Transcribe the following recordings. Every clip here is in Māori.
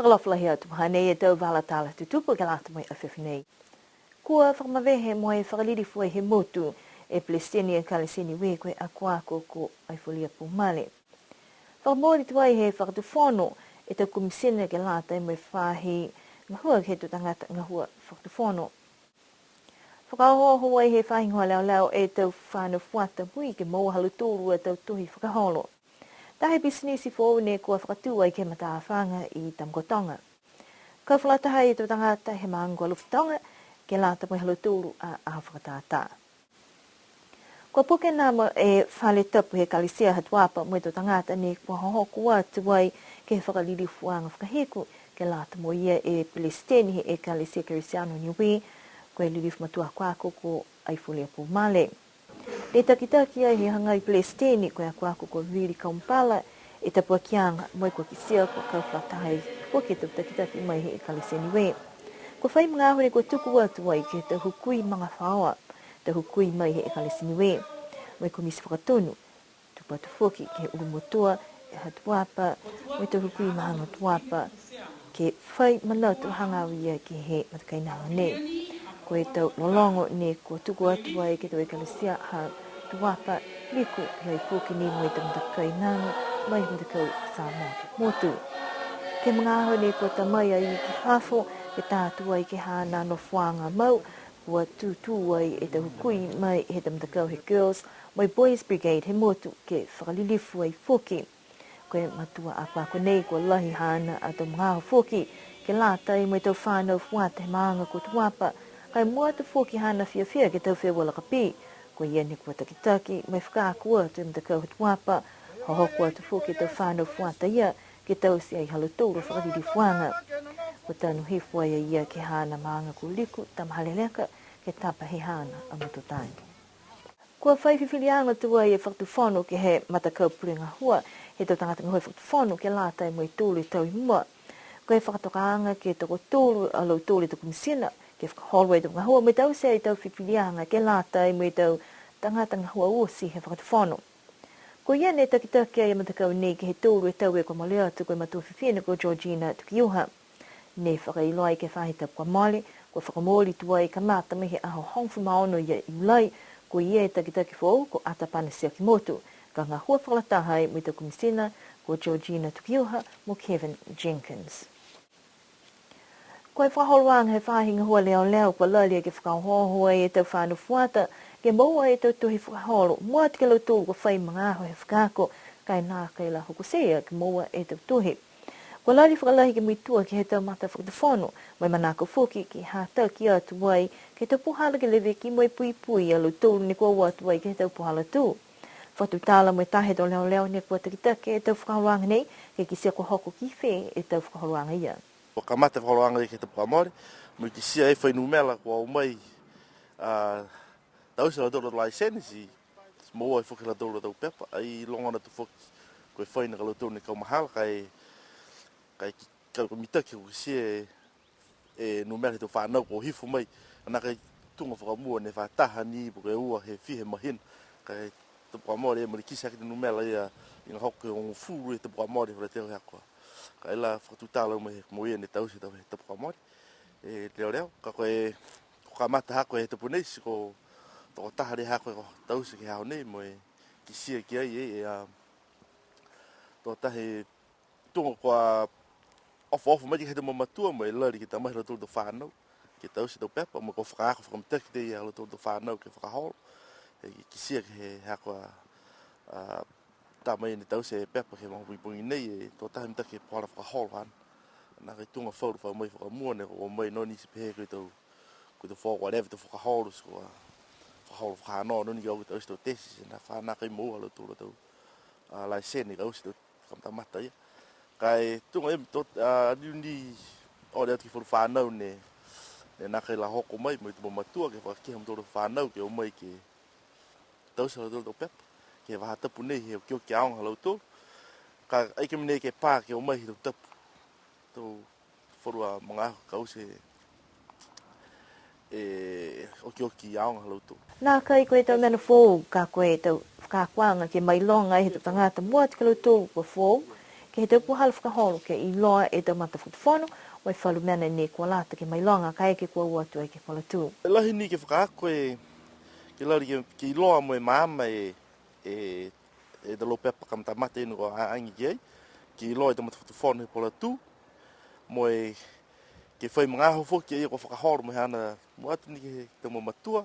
Whakalawhalahi atu hanei e tau wala tala tutupu ke lata mai awhiwhinei. Kua whakamawehe mo e whakaliri fua he motu e Palestini e Kalesini we koe a kuako ko ai folia pumale. Whakamori tuai he whakatufono e tau kumisina ke lata e mai whahi ngahua ke tu tangata ngahua whakatufono. Whakahoho ai he whahingoa leo leo e tau whāna fuata mui ke maua haluturu e tau tuhi whakaholo. Tahe bisinisi fo ne kua whakatua i ke matawhanga i Tamkotonga. Ka whalataha i tau tangata he maangua lufutonga ke lata mai haluturu a whakatata. Kua puke nama e whale tapu he kalisia hatuapa mo i tau tangata ne kua hohoku atu ai ke whakaliri fuanga whakahiku ke lata mo ia e Palestini he e kalisia Kirisiano niwi koe lirif matua kwako ko ai folia pumale. Le takitaki ai he hangai Palestini koe a kwako ko viri kaumpala e tapua kianga mo i kua kisia kua kauwhatahai kua ke tau takitaki mai he e kalisia niwi. Kua whai mga ahore kua tuku atu ai ke tau hukui mga whaoa, tau hukui mai he e kalisia niwi. Mo i kua misi whakatonu, tupu atu whoki ke urumotua e hatuapa, mo i tau hukui mahanga tuapa ke whai manatu hangawi ia ke he matakainanga nei. Ko e tau lolongo ne kua tuku atu ai ke tau e kalisia ha tuapa liku hei whoki ni mo i tau matakainanga mai matakau sa motu. Ke mga aho ne kua tamai ai ki hafo ke tātu ai ke hana no whanga mau kua tūtū ai e tau hukui mai he tau matakau he girls mai Boys Brigade he motu ke whakalilifu ai whoki. Koe matua a kwako nei kua lahi hana a tau mga aho whoki ke lata i mo i tau whanau fuata he maanga ko tuapa kai mua tu whoki hana fia ke tau whea wala kapi. Ko iene kua takitaki, mai whakaakua tu mtakau hatuapa, hohokua tu whoki tau whanau fuata ia, ke tau si ai haluturu whakariri fuanga. Ko tanu hifua ia ke hana maanga ku liku, tamhaleleka, ke tapa he hana a mututai. Kua whaiwhiwhilianga tua i e whakatufono ke he matakau puringa hua, he tau tangata ngahoi whakatufono ke lata i mo i tūlu i tau i mua. Ko he whakatokaanga ke toko tūlu a lau tūlu i tau kumisina, ke whakaholwa i tau ngahua, me tau se i tau whiwhilianga ke lata i mo i tau tangata ngahua uosi he whakatufono. Ko iene takitaki ai matakau nei ke he tūlu e tau e kua mole atu koe matua whiwhina ko Georgina Tukiuha. Ne whakailoa i ke whahita kua mole, kua whakamori tua i kamata me he aho hongfu maono i a iulai, ko ie takitaki fo ko Atapana Siakimoto, ka ngahua whakalataha i mo i tau kumisina ko Georgina Tukiuha mo Kevin Jenkins. Koe whaholoanga he whahinga hua leo leo kua lalia ke whakahohoa e tau whānu fuata, ke maua e tau tuhi whakaholo, mua te ke lau tūru kua whai mga aho he whakako, kai nā kai la hokusea ke maua e tau tuhi. Kua lali whakalahi ke muitua ke he tau mata whakatafono, mai manako whoki ki hātau ki atu wai, ke tau puhala ke lewe ki moi pui pui a lau tūru ni kua watu wai ke he tau puhala tū. Whatu tāla mai tahe do leo leo ne kua takitake e tau whakaholoanga nei, ke kisia kua hoko ki whē e tau whakaholoanga ia. O kamata whakaloanga i ke te Pukamori, mo ki sia e whai numela kua o mai tausa la tōra lai senisi, mo ai whuki la tōra tau pepa, ai longana tu whuki koe whai na kalau tōne kau mahala, kai kau mitaki ko sia e numela he tau whanau ko hifu mai, ana kai tunga whakamua ne whataha ni po kai ua he whihe mahin, kai te Pukamori e mori kisa ki te numela ia i ngā hoke o ngufuru e te Pukamori whare teo hea koa. Ka ela whakatutala mai mo ia ne tausi tau he tapu kamori. E leo leo, ka koe ka mata hako he tapu neisi ko toko tahare hako ko tausi ki hao nei mo e ki sia ki ai e toko tahe tunga kua ofu mai ki he te mamatua mo e lari ki tamahi la tūru whanau ki tausi tau pepa mo ko whakaako whakamitaki te ia la tūru whanau ki whakaholo. Ki sia ki he hako tā mai ni tau se pepa ke mahu pungi nei e tō tahi mita ke pohara whakaholo hana. Nā kei tunga whauru whau mai whakamua ne ko mai noni si pehe koe tau wharewe tau whakaholo si koa whakaholo whakanoa noni ki au tau si tau tesi se nā whanā kai mua alo tūra tau lai sene ka au si tau whamata ia. Kai tunga e tō niuni o rea ki wharu whanau ne nā kai la hoko mai mo i tamo matua ke whakakiha mo tōra whanau ke o mai ke tau si alo tōra tau pepa. Ke waha tapu nei he o kio ki aonga halau tō. Ka aike minei ke pā ke o mai he tau tapu. Tau wharua mga aho ka use o kio ki aonga halau tō. Nā kai koe tau mena fōu ka koe tau whakakuanga ke mai longa he tau tangata mua te kalau tō kua fōu. ke he tau puhala whakaholo ke I loa e tau mata whakawhono o e whalu mena ne kua lata ke mailonga kai ke kua uatu ai ke whalatu. E lahi ni ke whakaako ke lari ke I loa mo e maama e dalo pepa kamata mate inu ko aangi ki ai. Ke I loa e tamata whakawhono he pola tū. Mo e ke whai mga aho fo ke I ko whakahoro mo he ana mo atu ni ke te mo matua.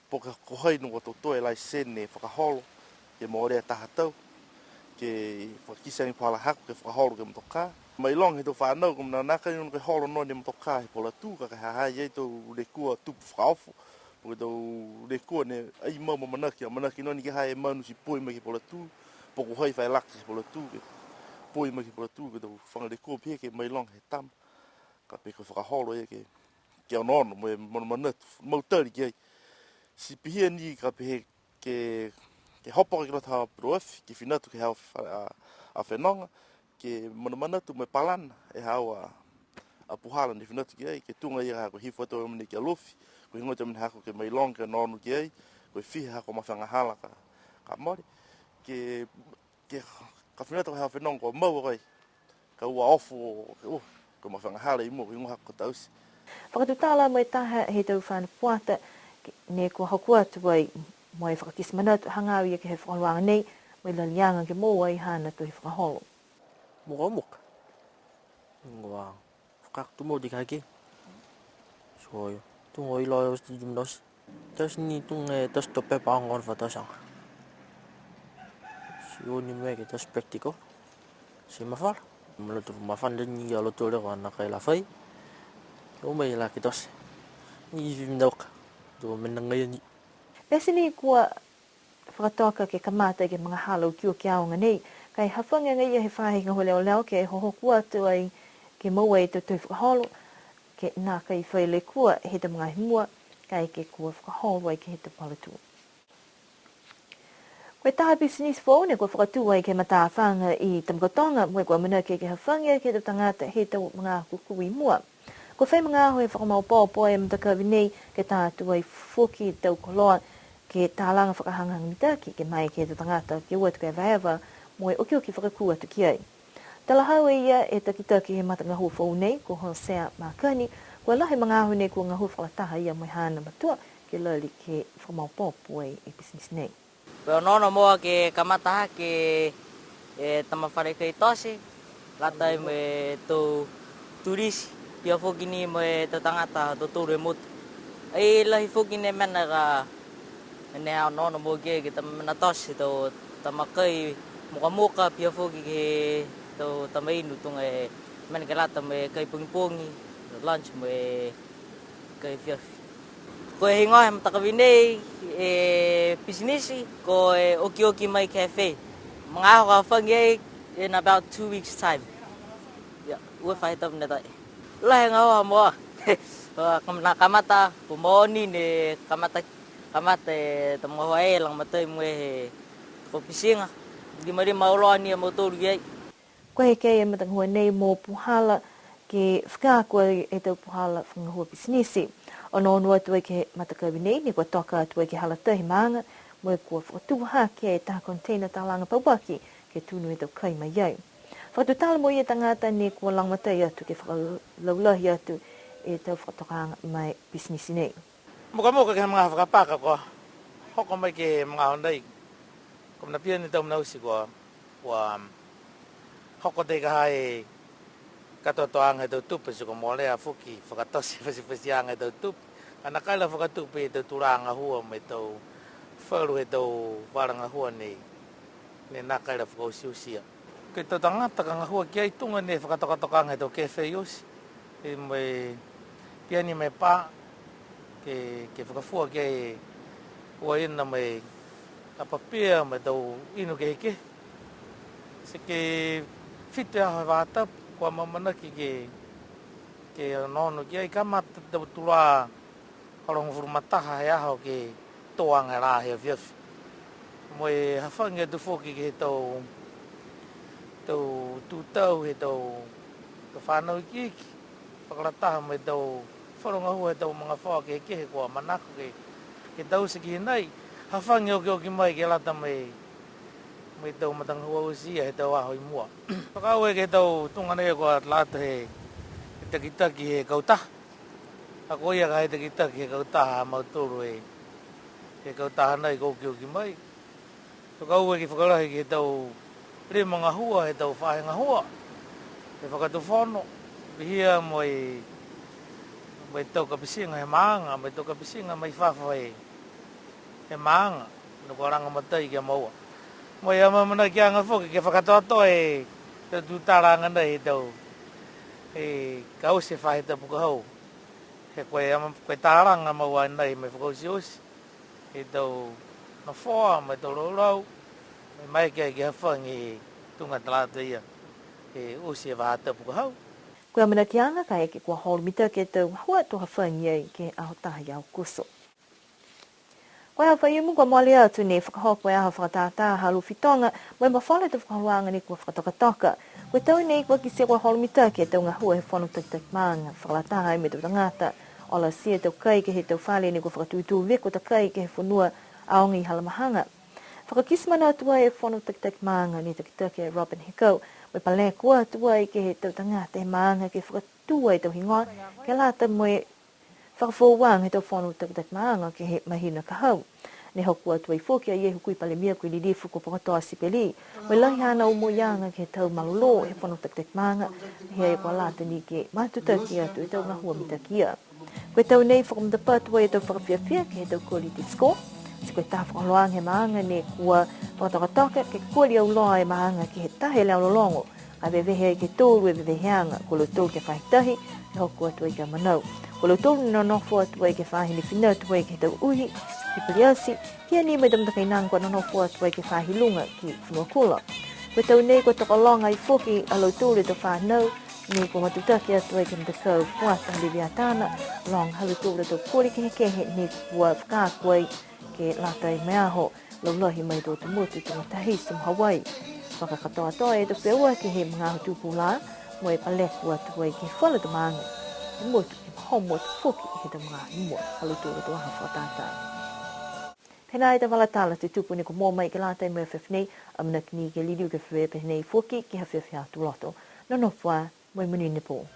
Po ka kohai no ko to e lai sene whakahoro ke mo rea tahatau. Ke whakisa ni pala haku ke whakahoro ke mtoka. Mai long he to whanau kum na naka ni ke horo no ni mtoka he pola tū ka hahai ei to le kua tupu whakaofo. Po to le kua ne ai mau manaki no ni ke hai manu si poi mai ke pola tū. Po ko hai whai laki ke pola tū ke poi mai ke pola tū ke to whanga le kua pia ke mai long he tam. Ka pe ko whakahoro e ke ono mo e manatu mau tari ke ai. Si pihia ni ka pe ke hopa ke rata prof ke finatu ke hau a whenonga ke mana tu me palana e hau a puhala ni finatu ke ai ke tunga I ha ko hifoto e mani ke alofi ko hingo te mani hako ke mai long ke nonu ke ai ko fihe hako mawhanga hala ka mori ke ka finatu ke hau whenonga ko mau kai ka ua ofu ko mawhanga hala I mo hingo hako tausi. Whakatutala mai taha he tau whana puata ne kua haku atu ai mo e whakakis manatu hangawi ke he whakaluanga nei mo I lalianga ke mo ai hana tu he whakaholo. Muka. Ngwa. Whakaktu mo di kake. So yo. Tungo I loa os di jumdos. Tas ni tunga tas to pepa angon fatasang. Si o ni me ke tas praktiko. Si mafal. Malotu mafan den ni alo tole ko na kai la fai. O mai la ke tas. Ni vim dok. Do menangai ni. Pese ni kua whakatoka ke kamata ke mga halo ki o ki aonga nei, kai hawhanga ngai he whahinga ho leo leo ke hoho kua tu ai ke maua I tau whakaholo, ke nā kai whai le kua he te mga himua, kai ke kua whakaholo ai ke he te palatu. Koe taha business fo ne kua whakatu ai ke mata whanga I tamkotonga, moe kua mana ke hawhanga ke te tangata he tau mga kukui mua. Ko whai mga aho e whakamau pōpō e mtaka vinei ke tātu ai whuki tau koloa ke tālanga whakahangahang mitaki ke mai ke te tangata ke ua tukai vaewa mo e oki whakakua tu ki ai. Tala hau ia e takitaki he mata ngahua whau nei ko Hosea Makani kua lahi mga aho nei kua ngahua whakataha ia mo hana matua ke lali ke whakamau pōpō e business nei. Peo nono moa ke kamataha ke tamawhare kei tose, latai me tau turisi, pia whukini mo e tau tangata tau tūre motu. Ai lahi whukini mena ka ne hao nono mo ke tamana tose tau tamakai muka pia whuki ke tau tamainu tunga e mena ke lata me kai pungi, lunch mo e kai fiafi. Ko e hingoa he matakawinei e businessi ko e oki mai cafe. Mga ako ka whangi in about 2 weeks time. Yeah, ua whai tapu ne tai. Lahe ngā hoa moa. Na kamata pumoni ne kamata e tamu hoa e lang matai mwe he kopisinga. Rima uloa ni a motoru iei. Ko he kei e matangahua nei mō puhala ke whakaakua e tau puhala whangahua businessi. Ono atu ai ke matakawi nei, ni kua toka atu ai ke halatahi maanga, mo e kua whakatuha ke taha container tālanga pauwaki ke tūnu e tau kai mai iau. Whakatutala mo ia tangata ni kua langmatai atu ke whakalaulahi atu e tau whakatoka mai business nei. Muka ke mga whakapaka ko. Hoko mai ke mga hondai. Ko na pia ni tau mnausi ko. Hoko te ka hai katoto anga tau tupu si ko molea fuki whakatosi whasi anga tau tupu. Kana kaila whakatupu e tau turanga hua me tau whauru he tau waranga hua nei. Ne nā kaila whakausiusia. Ke tau tangata ka ngahua ki ai tunga ne whakatoka anga tau kefe iusi. E mai pia ni mai pā ke whakafua ki ai ua ina mai apapia mai tau inu ke heke. Se ke white aho e wātapu. Kua mamanaki ke nono ki ai kamata tau tula harongo furumataha he aho ke toanga rā hea whiawhi. Mo e hawhangi atu whoki ke he tau tūtau he tau whanau ki iki. Whakarataha mai tau wharonga hua he tau mga whawa ke kehe kua manako ke tau se ki nei. Hawhangi oki mai ke lata mai mai tau matang hua usi he tau ahoi mua. Pakau e ke tau tunga nei ko lata he taki he kauta. Ako ia ka he taki he kauta ha mautoro he kauta nei ko ki mai. Pakau e ki whakarahi ke tau rima ngā hua he tau whahe ngā hua. He whakatu whono. Pihia moi tau ka pisinga he maanga, mai tau ka pisinga mai whawha he maanga. Nuko ranga matai kia maua. Moi ama mana ki anga whoki ke whakatoto e te tūtaranga nei he tau. He kausi whahe te puka hau. He koe tāranga maua nei mai whakausi osi. He tau na whoa mai tau raurau. Mai kia ki hawhangi tunga talata ia. He osi e waha te puka hau. Kua mana ki anga ka eke kua holomita ke tau hua toha whangi ei ke ahotaha iau kuso. Koe hawha iumu kua moale atu ne whakahoko e aha whakatātā halu whitonga mai mawhale te whakahuanga ne kua whakatokatoka. Koe tau nei kua ki se kua holomita ke tau ngā hua he whanu tak maanga whakalataha e me tau tangata. Ola sia tau kai ke he tau whale ne kua whakatuitu veko ta kai ke he whanua aongi halamahanga. Whakakismana atua e whanu tak maanga ni takitake Robin Hicko. Mai pale kua atua i ke he tau tangata e maanga ke whakatua e tau hingoa ke lata moe whakafōwang he tau whanu tak maanga ke he mahina ka hau. Ne hoku atua i whoki a iehu kui pale mia kui li lifu ko pakatoa sipeli. Mai lahi hana o moianga ke he tau malolo he whanu tak maanga. Hea e kua lata ni ke matutaki atu e tau ngahua mitakia. Koe tau nei whakamata atua e tau whakawhiawhia ke he tau quality score. Si koe tā whakaloang he maanga ne kua whakatokatoka ke kuali au loa e maanga ki he tahe leo lolongo. A vevehe ke tōru e veveheanga, ko lo tōru ke whahitahi, e hoku atua i ka manau. Ko lo tōru no nofo atua i ke whahini whina atua i ke tau uhi, ki paliasi, kia ni mai damata kai nangua no nofo atua i ke whahilunga ki whanua kula. Koe tau nei kua tokalonga i whoki a lo tōru e tau whanau, ni kua matutaki atua i ke mtakau puata haliviatana, long halu tōru e tau kore kehe ni kua whakākua ke lata i meaho, laulahi mai tō te mutu ki ngā tahi sum Hawaii. Whakakatoa toa e te peua ki he mga tūpū la, mo e paleku atua i ke whala te maanga. He mutu, he homo te whoki i he te mga mua, halutura toa ha whakatātai. Pena e te walatala te tupu ni ko mō mai ke lata i mea whiwhnei, amana ki ni ke lidiu ke whiwe pe nei whoki ki ha whiwhi atu loto. Nono whua, moi muni nipo.